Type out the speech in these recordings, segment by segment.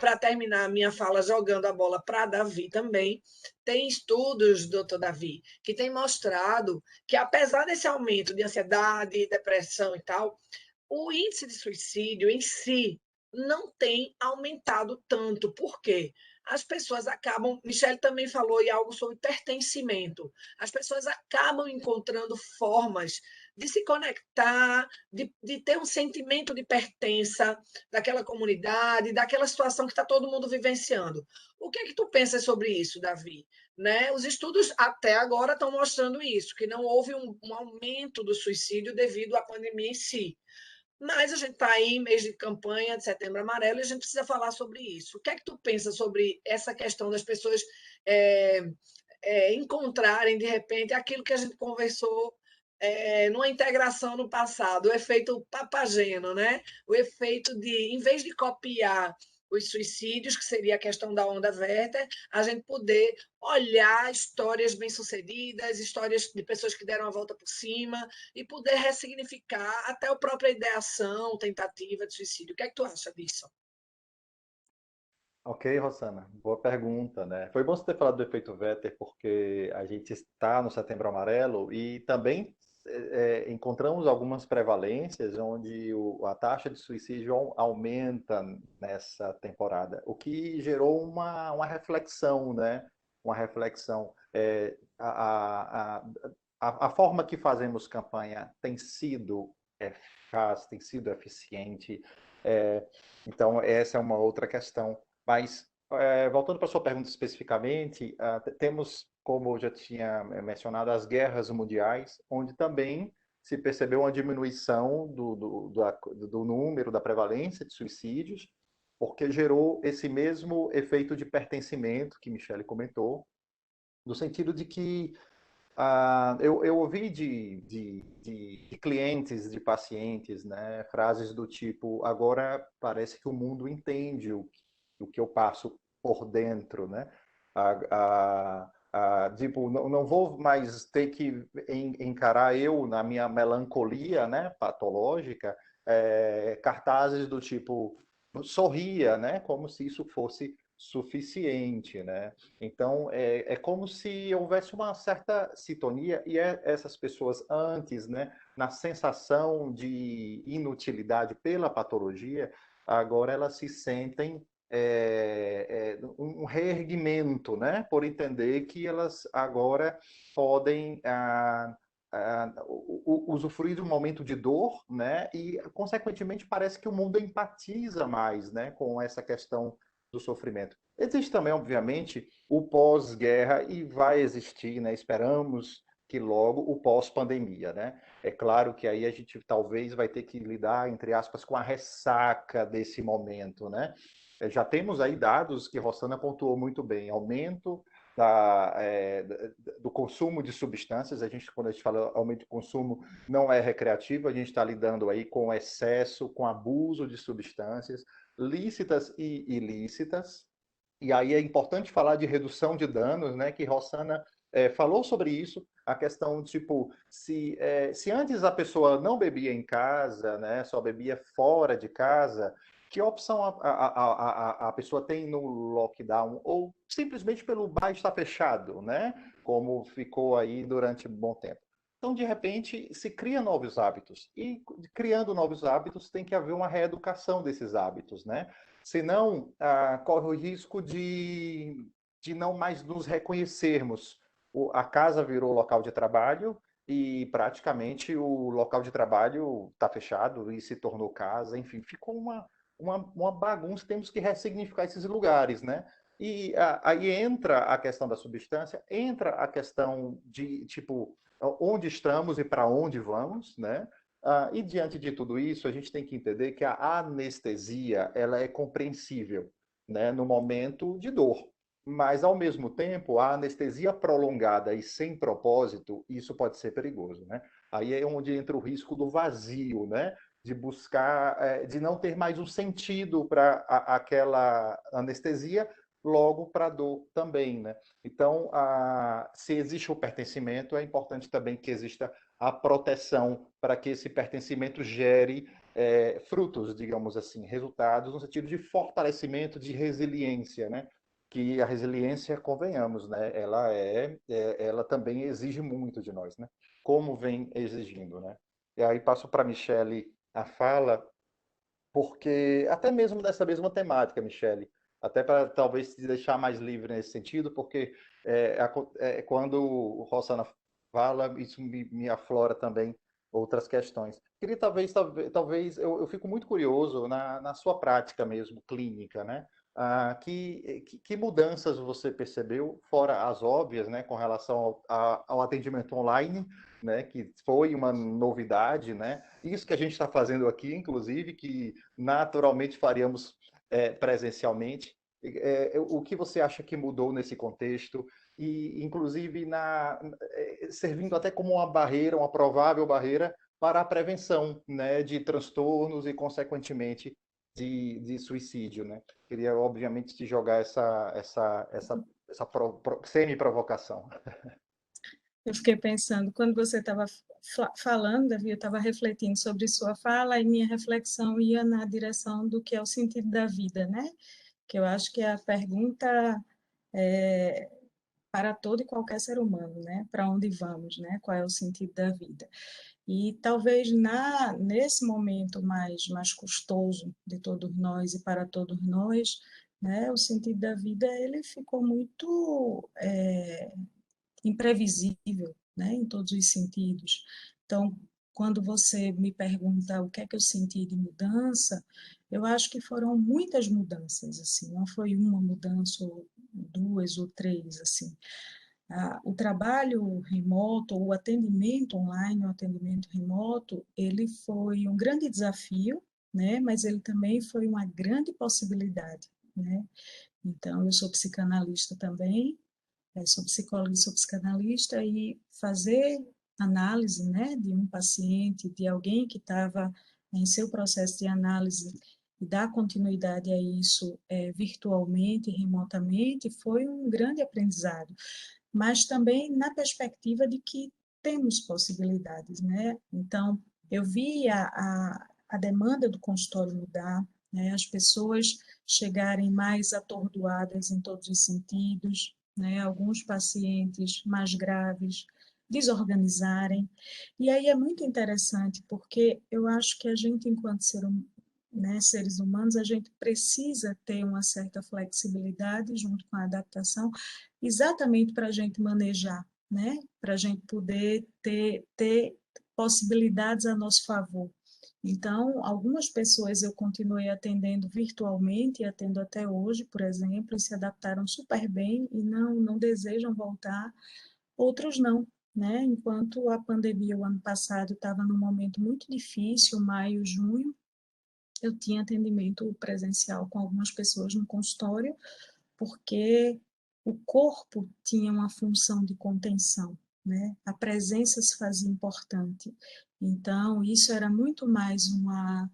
para terminar a minha fala, jogando a bola para Davi também, tem estudos, doutor Davi, que têm mostrado que, apesar desse aumento de ansiedade, depressão e tal, o índice de suicídio em si não tem aumentado tanto. Por quê? As pessoas acabam, Michele também falou em algo sobre pertencimento. As pessoas acabam encontrando formas de se conectar, de ter um sentimento de pertença daquela comunidade, daquela situação que está todo mundo vivenciando. O que é que tu pensa sobre isso, Davi? Né? Os estudos até agora estão mostrando isso, que não houve um aumento do suicídio devido à pandemia em si. Mas a gente está aí em mês de campanha de Setembro Amarelo e a gente precisa falar sobre isso. O que é que tu pensa sobre essa questão das pessoas é, encontrarem, de repente, aquilo que a gente conversou numa integração no passado, o efeito papageno, né? O efeito de, em vez de copiar os suicídios, que seria a questão da onda Werther, a gente poder olhar histórias bem-sucedidas, histórias de pessoas que deram a volta por cima, e poder ressignificar até a própria ideação, tentativa de suicídio. O que é que tu acha disso? Ok, Rosana, boa pergunta, né? Foi bom você ter falado do efeito Vetter, porque a gente está no Setembro Amarelo e também encontramos algumas prevalências onde a taxa de suicídio aumenta nessa temporada, o que gerou uma reflexão, né? Uma reflexão. A forma que fazemos campanha tem sido eficaz, tem sido eficiente. É, então, essa é uma outra questão. Mas, voltando para a sua pergunta especificamente, temos, como eu já tinha mencionado, as guerras mundiais, onde também se percebeu uma diminuição do número, da prevalência de suicídios, porque gerou esse mesmo efeito de pertencimento que Michele comentou, no sentido de que eu ouvi de clientes, de pacientes, né, frases do tipo: agora parece que o mundo entende o que eu passo por dentro, né? Tipo, não vou mais ter que encarar eu, na minha melancolia, né, patológica, cartazes do tipo: sorria, né, como se isso fosse suficiente, né? Então, é como se houvesse uma certa sintonia e essas pessoas antes, né, na sensação de inutilidade pela patologia, agora elas se sentem um reerguimento, né, por entender que elas agora podem usufruir de um momento de dor, né, e consequentemente parece que o mundo empatiza mais, né, com essa questão do sofrimento. Existe também, obviamente, o pós-guerra e vai existir, né? Esperamos que logo o pós-pandemia, né? É claro que aí a gente talvez vai ter que lidar, entre aspas, com a ressaca desse momento, né? Já temos aí dados que Rossana pontuou muito bem, aumento do consumo de substâncias. Quando a gente fala aumento de consumo, não é recreativo, a gente está lidando aí com excesso, com abuso de substâncias lícitas e ilícitas. E aí é importante falar de redução de danos, né? Que Rossana falou sobre isso, a questão tipo se antes a pessoa não bebia em casa, né? Só bebia fora de casa, que opção a pessoa tem no lockdown ou simplesmente pelo bar estar fechado, né? Como ficou aí durante um bom tempo. Então, de repente, se cria novos hábitos. E criando novos hábitos, tem que haver uma reeducação desses hábitos, né? Senão, corre o risco de não mais nos reconhecermos. A casa virou local de trabalho e praticamente o local de trabalho está fechado e se tornou casa. Enfim, ficou uma bagunça. Temos que ressignificar esses lugares, né? E aí entra a questão da substância, entra a questão de, tipo, onde estamos e para onde vamos, né? E diante de tudo isso, a gente tem que entender que a anestesia ela é compreensível, né, no momento de dor. Mas, ao mesmo tempo, a anestesia prolongada e sem propósito, isso pode ser perigoso, né? Aí é onde entra o risco do vazio, né? De buscar, de não ter mais um sentido para aquela anestesia, logo para a dor também, né? Então, se existe o pertencimento, é importante também que exista a proteção para que esse pertencimento gere frutos, digamos assim, resultados no sentido de fortalecimento, de resiliência, né? Que a resiliência, convenhamos, né? Ela também exige muito de nós, né? Como vem exigindo, né? E aí passo para a Michele a fala, porque até mesmo dessa mesma temática, Michele, até para talvez te deixar mais livre nesse sentido, porque quando o Rossana fala, isso me aflora também outras questões. Queria talvez eu fico muito curioso na sua prática mesmo, clínica, né? Que mudanças você percebeu, fora as óbvias, né, com relação ao atendimento online, né, que foi uma novidade, né? Isso que a gente está fazendo aqui, inclusive, que naturalmente faríamos presencialmente. O que você acha que mudou nesse contexto? E, inclusive, servindo até como uma barreira, uma provável barreira para a prevenção, né, de transtornos e, consequentemente, de suicídio, né? Queria, obviamente, te jogar essa semi-provocação. Eu fiquei pensando, quando você estava falando, Davi, eu estava refletindo sobre sua fala e minha reflexão ia na direção do que é o sentido da vida, né? Que eu acho que é a pergunta é, para todo e qualquer ser humano, né? Para onde vamos, né? Qual é o sentido da vida? E talvez nesse momento mais custoso de todos nós e para todos nós, né? O sentido da vida ele ficou muito imprevisível, né, em todos os sentidos. Então, quando você me pergunta o que é que eu senti de mudança, eu acho que foram muitas mudanças, assim, não foi uma mudança ou duas ou três, assim. O trabalho remoto, o atendimento online, o atendimento remoto, ele foi um grande desafio, né, mas ele também foi uma grande possibilidade, né. Então, eu sou psicanalista também, sou psicóloga e sou psicanalista, e fazer análise, né, de um paciente, de alguém que estava em seu processo de análise e dar continuidade a isso virtualmente, remotamente, foi um grande aprendizado, mas também na perspectiva de que temos possibilidades, né? Então, eu vi a demanda do consultório mudar, né? As pessoas chegarem mais atordoadas em todos os sentidos, né? Alguns pacientes mais graves desorganizarem. E aí é muito interessante, porque eu acho que a gente, enquanto né, seres humanos, a gente precisa ter uma certa flexibilidade junto com a adaptação, exatamente para a gente manejar, né? Para a gente poder ter possibilidades a nosso favor. Então, algumas pessoas eu continuei atendendo virtualmente, e atendo até hoje, por exemplo, e se adaptaram super bem e não desejam voltar, outros não, né? Enquanto a pandemia, o ano passado, estava num momento muito difícil, maio, junho, eu tinha atendimento presencial com algumas pessoas no consultório, porque o corpo tinha uma função de contenção, né? A presença se fazia importante. Então, isso era muito mais uma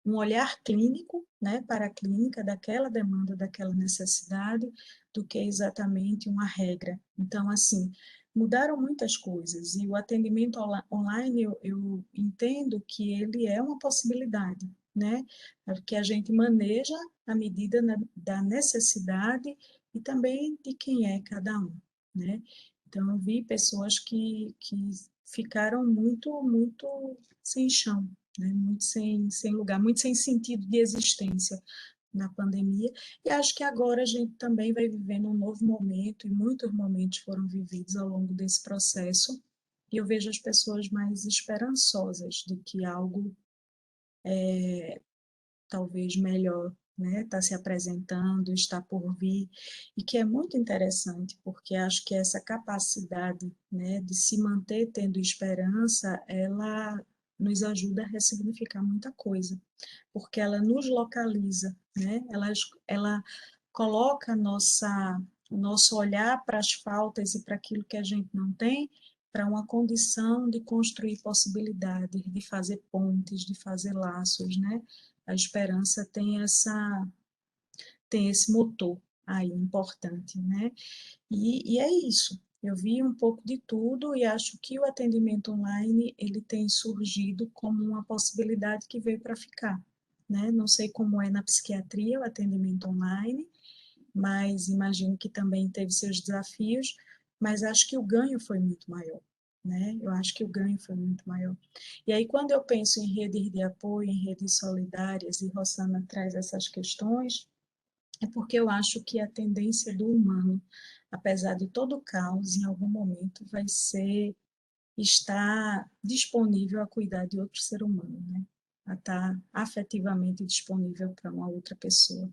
um olhar clínico, né, para a clínica, daquela demanda, daquela necessidade, do que exatamente uma regra. Então, assim, mudaram muitas coisas, e o atendimento online, eu entendo que ele é uma possibilidade, né, que a gente maneja à medida da necessidade e também de quem é cada um, né. Então, eu vi pessoas que ficaram muito sem chão, né? Muito sem lugar, muito sem sentido de existência na pandemia. E acho que agora a gente também vai vivendo um novo momento, e muitos momentos foram vividos ao longo desse processo, e eu vejo as pessoas mais esperançosas de que algo talvez melhor, né, está se apresentando, está por vir, e que é muito interessante, porque acho que essa capacidade, né, de se manter tendo esperança, ela nos ajuda a ressignificar muita coisa, porque ela nos localiza, né, ela coloca o nosso olhar para as faltas e para aquilo que a gente não tem, para uma condição de construir possibilidades, de fazer pontes, de fazer laços, né? A esperança tem esse motor aí importante, né? E é isso. Eu vi um pouco de tudo e acho que o atendimento online ele tem surgido como uma possibilidade que veio para ficar, né? Não sei como é na psiquiatria o atendimento online, mas imagino que também teve seus desafios, mas acho que o ganho foi muito maior, né? Eu acho que o ganho foi muito maior. E aí, quando eu penso em redes de apoio, em redes solidárias, e Rosana traz essas questões, é porque eu acho que a tendência do humano, apesar de todo o caos, em algum momento vai ser estar disponível a cuidar de outro ser humano, né? A estar afetivamente disponível para uma outra pessoa.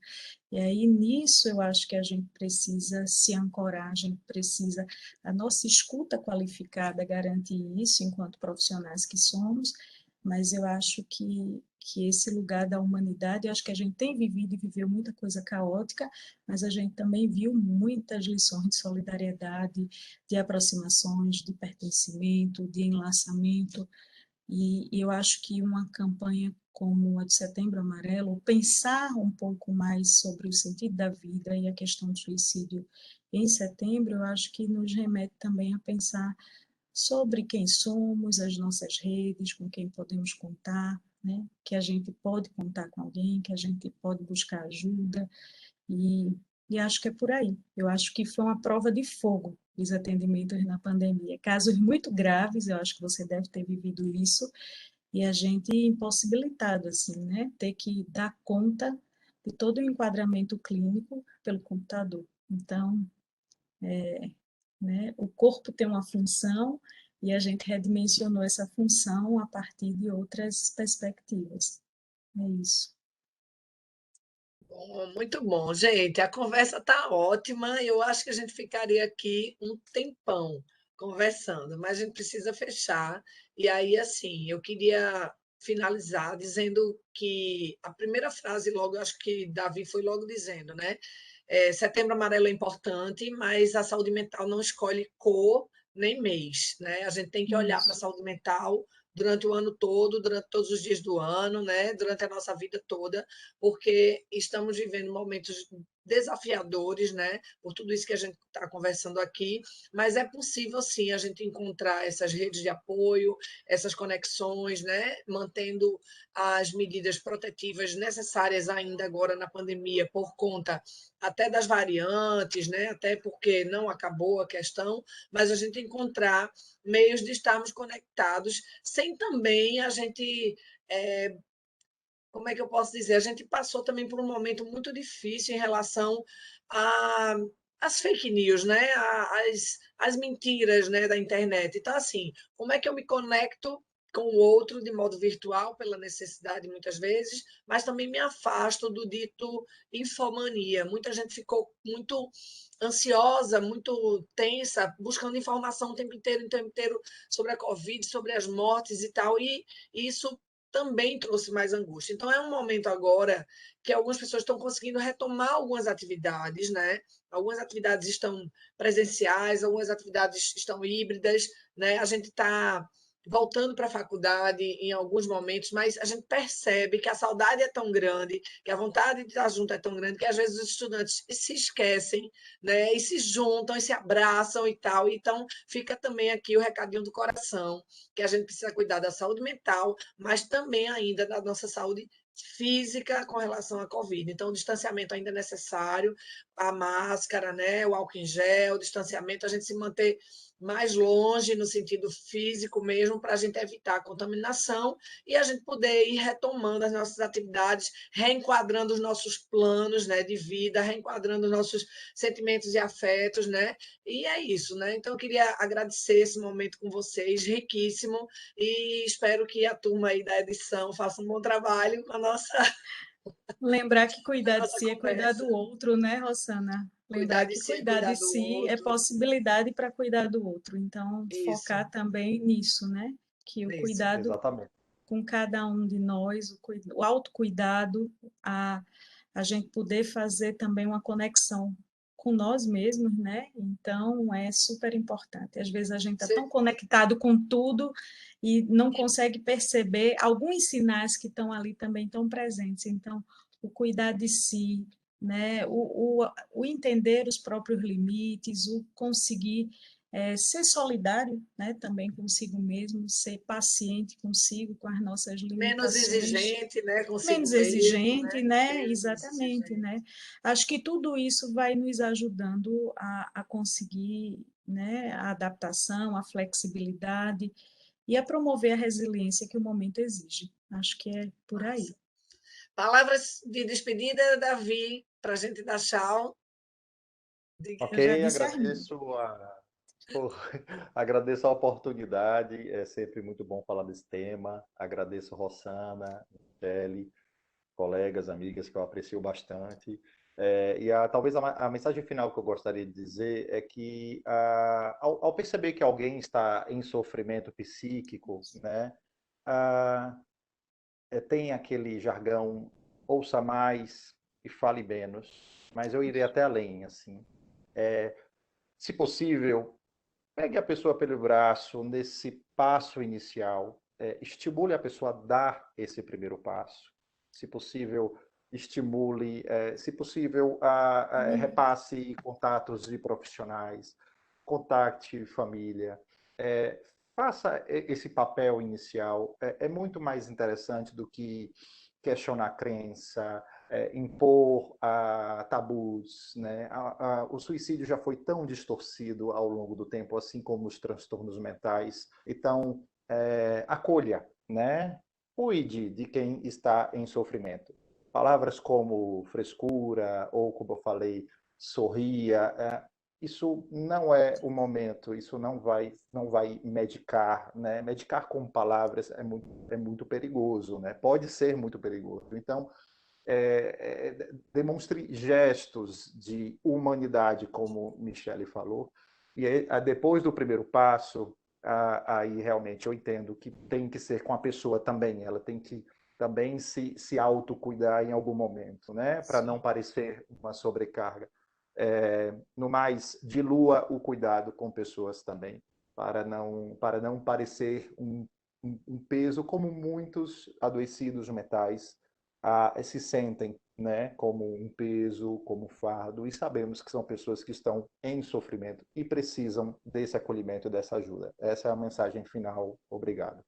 E aí, nisso, eu acho que a gente precisa se ancorar, a gente precisa, a nossa escuta qualificada garante isso enquanto profissionais que somos, mas eu acho que esse lugar da humanidade, eu acho que a gente tem vivido e viveu muita coisa caótica, mas a gente também viu muitas lições de solidariedade, de aproximações, de pertencimento, de enlaçamento, e eu acho que uma campanha como a de Setembro Amarelo, pensar um pouco mais sobre o sentido da vida e a questão do suicídio em setembro, eu acho que nos remete também a pensar sobre quem somos, as nossas redes, com quem podemos contar, né? Que a gente pode contar com alguém, que a gente pode buscar ajuda, e, e acho que é por aí. Eu acho que foi uma prova de fogo os atendimentos na pandemia. Casos muito graves, eu acho que você deve ter vivido isso, e a gente impossibilitado, assim, né? Ter que dar conta de todo o enquadramento clínico pelo computador. Então, né, o corpo tem uma função e a gente redimensionou essa função a partir de outras perspectivas. É isso. Bom, muito bom, gente. A conversa está ótima. Eu acho que a gente ficaria aqui um tempão conversando, mas a gente precisa fechar. E aí, assim, eu queria finalizar dizendo que a primeira frase, logo, eu acho que Davi foi logo dizendo, né? Setembro Amarelo é importante, mas a saúde mental não escolhe cor nem mês, né? A gente tem que olhar para a Isso. saúde mental durante o ano todo, durante todos os dias do ano, né? Durante a nossa vida toda, porque estamos vivendo momentos desafiadores, né? Por tudo isso que a gente está conversando aqui, mas é possível sim a gente encontrar essas redes de apoio, essas conexões, né? Mantendo as medidas protetivas necessárias ainda agora na pandemia, por conta até das variantes, né? Até porque não acabou a questão, mas a gente encontrar meios de estarmos conectados, sem também a gente como é que eu posso dizer? A gente passou também por um momento muito difícil em relação a às fake news, né? As mentiras, né, da internet. Então, assim, como é que eu me conecto com o outro de modo virtual, pela necessidade muitas vezes, mas também me afasto do dito infomania. Muita gente ficou muito ansiosa, muito tensa, buscando informação o tempo inteiro sobre a Covid, sobre as mortes e tal, e isso também trouxe mais angústia. Então, é um momento agora que algumas pessoas estão conseguindo retomar algumas atividades, né? Algumas atividades estão presenciais, algumas atividades estão híbridas, né? A gente está voltando para a faculdade em alguns momentos, mas a gente percebe que a saudade é tão grande, que a vontade de estar junto é tão grande, que às vezes os estudantes se esquecem, né? E se juntam, e se abraçam e tal. Então, fica também aqui o recadinho do coração, que a gente precisa cuidar da saúde mental, mas também ainda da nossa saúde física com relação à Covid. Então, o distanciamento ainda é necessário, a máscara, né, o álcool em gel, o distanciamento, a gente se manter mais longe no sentido físico mesmo, para a gente evitar a contaminação e a gente poder ir retomando as nossas atividades, reenquadrando os nossos planos, né, de vida, reenquadrando os nossos sentimentos e afetos, né? E é isso, né? Então, eu queria agradecer esse momento com vocês, riquíssimo, e espero que a turma aí da edição faça um bom trabalho com Lembrar que a cuidar de nossa si é cuidar conversa. do outro, né, Rosana? Cuidar Lembrar de que si é cuidar de cuidar do si é outro. possibilidade para cuidar do outro. Então, Isso, focar também nisso, né? Que o isso. cuidado Exatamente. com cada um de nós, o autocuidado, a gente poder fazer também uma conexão com nós mesmos, né? Então, é super importante. Às vezes a gente está tão conectado com tudo e não consegue perceber alguns sinais que estão ali também tão presentes. Então, o cuidar de si, né? O entender os próprios limites, o conseguir ser solidário, né, também consigo mesmo, ser paciente consigo, com as nossas Menos limitações, exigente, né, consigo menos mesmo, exigente, né? né? Menos Exatamente, exigente. né? Acho que tudo isso vai nos ajudando a conseguir, né, a adaptação, a flexibilidade e a promover a resiliência que o momento exige. Acho que é por aí. Massa. Palavras de despedida, Davi, para a gente dar tchau. Eu já Ok, disse as minhas. pô, agradeço a oportunidade, é sempre muito bom falar desse tema. Agradeço Rossana, Michele, colegas, amigas que eu aprecio bastante. Talvez a mensagem final que eu gostaria de dizer é que ao perceber que alguém está em sofrimento psíquico, né, ah, tem aquele jargão, ouça mais e fale menos, mas eu irei até além, assim. Se possível, pegue a pessoa pelo braço nesse passo inicial, estimule a pessoa a dar esse primeiro passo. Se possível, estimule, se possível, repasse contatos de profissionais, contacte família, faça esse papel inicial. É muito mais interessante do que questionar crença, impor tabus, né? O suicídio já foi tão distorcido ao longo do tempo, assim como os transtornos mentais. Então, acolha, né? Cuide de quem está em sofrimento. Palavras como frescura ou, como eu falei, sorria, isso não é o momento, isso não vai medicar, né? Medicar com palavras é muito perigoso, né? Pode ser muito perigoso. Então, demonstre gestos de humanidade, como Michele falou, e aí, depois do primeiro passo, aí realmente eu entendo que tem que ser com a pessoa também, ela tem que também se autocuidar em algum momento, né? Para não parecer uma sobrecarga. No mais, dilua o cuidado com pessoas também, para não parecer um peso, como muitos adoecidos mentais se sentem, né, como um peso, como um fardo, e sabemos que são pessoas que estão em sofrimento e precisam desse acolhimento, dessa ajuda. Essa é a mensagem final. Obrigado.